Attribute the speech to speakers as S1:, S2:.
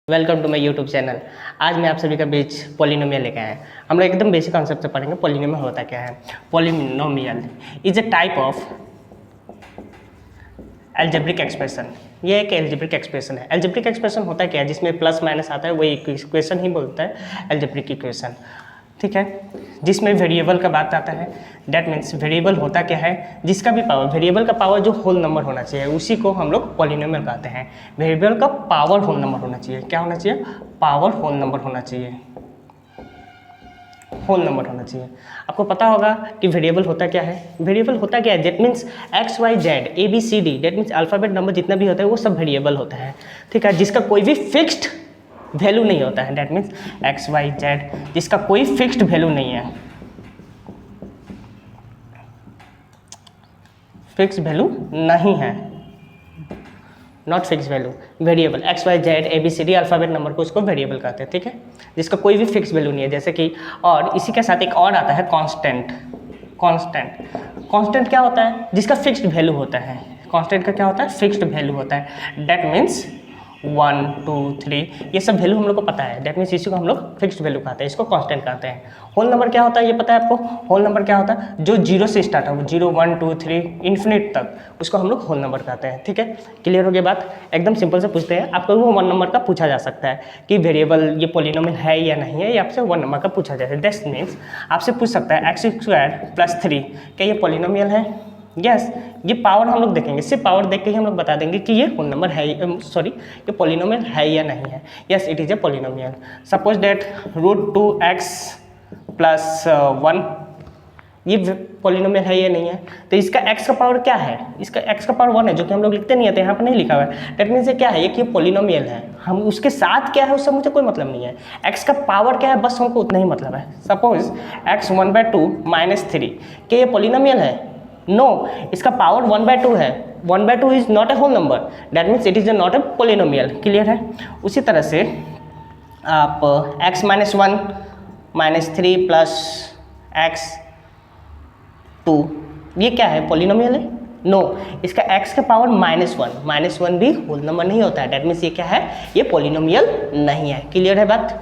S1: Welcome to my YouTube channel. आज मैं आप सभी का बीच पॉलिनोमियल लेके आए हैं। हम लोग एकदम बेसिक कॉन्सेप्ट से पढ़ेंगे पॉलिनोमियल होता क्या है। Polynomial is a type of algebraic expression. ये एक एल्जेब्रिक एक्सप्रेशन है। एल्जेब्रिक एक्सप्रेशन होता क्या है, जिसमें प्लस माइनस आता है, वही इक्वेशन ही बोलता है एल्जेब्रिक इक्वेशन, ठीक है। जिसमें वेरिएबल का बात आता है, डैट मीन्स वेरिएबल होता क्या है, जिसका भी पावर, वेरिएबल का पावर जो होल नंबर होना चाहिए उसी को हम लोग पॉलिनोमियल कहते हैं। वेरिएबल का पावर होल नंबर होना चाहिए। क्या होना चाहिए? पावर होल नंबर होना चाहिए, होल नंबर होना चाहिए। आपको पता होगा कि वेरिएबल होता क्या है। वेरिएबल होता क्या है, that means X Y Z A B C D, that means alphabet number जितना भी होता है वो सब वेरिएबल होता है, ठीक है। जिसका कोई भी फिक्स्ड वैल्यू नहीं होता है, that means X Y Z जिसका कोई फिक्स्ड वैल्यू नहीं है, फिक्स वैल्यू नहीं है, not fix value. Variable X Y Z A B C D alphabet number को उसको वेरिएबल कहते हैं, ठीक है। जिसका कोई भी फिक्स वैल्यू नहीं है, जैसे कि, और इसी के साथ एक और आता है कांस्टेंट। कांस्टेंट क्या होता है? जिसका फिक्स्ड वैल्यू होता है। कांस्टेंट का क्या होता है? फिक्स्ड वैल्यू होता है। डेट मीन्स 1 2 3 ये सब वैल्यू हम लोग को पता है, डेट मीन्स इसी को हम लोग फिक्स्ड वैल्यू कहते हैं, इसको कांस्टेंट कहते हैं। होल नंबर क्या होता है ये पता है आपको? होल नंबर क्या होता है? जो जीरो से स्टार्ट हो, 0 1 2 3 इन्फिनिट तक, उसको हम लोग होल नंबर कहते हैं, ठीक है। क्लियर हो गया बात? एकदम सिंपल से पूछते हैं आपको, वो 1 नंबर का पूछा जा सकता है कि वेरिएबल ये पॉलिनोमियल है या नहीं है, ये आपसे 1 नंबर का पूछा जाता है। दैट मीन्स आपसे पूछ सकता है x² + 3 क्या ये पॉलिनोमियल है? यस, ये पावर हम लोग देखेंगे, सिर्फ पावर देख के ही हम लोग बता देंगे कि ये होल नंबर है, सॉरी ये पॉलिनोमियल है या नहीं है। Yes, it is a polynomial. Suppose that √2x + 1 ये पॉलिनोमियल है या नहीं है। तो इसका x का पावर क्या है? इसका x का पावर 1 है, जो कि हम लोग लिखते नहीं आते, यहाँ पर नहीं लिखा हुआ है। डेट मीन्स ये क्या है, ये कि पॉलिनोमियल है। हम उसके साथ क्या है उससे मुझे कोई मतलब नहीं है। x का पावर क्या है बस हमको उतना ही मतलब है। सपोज x 1/2 - 3 क्या ये पॉलिनोमियल है? नो, इसका पावर 1/2 है। 1/2 is not a whole number, that means it is not a polynomial. Clear है? उसी तरह से आप x - 1 - 3 + x 2 ये क्या है? पॉलिनोमियल है? नो, इसका x का पावर -1 भी होल नंबर नहीं होता है, डेट मीन्स ये क्या है? ये पॉलिनोमियल नहीं है। क्लियर है बात?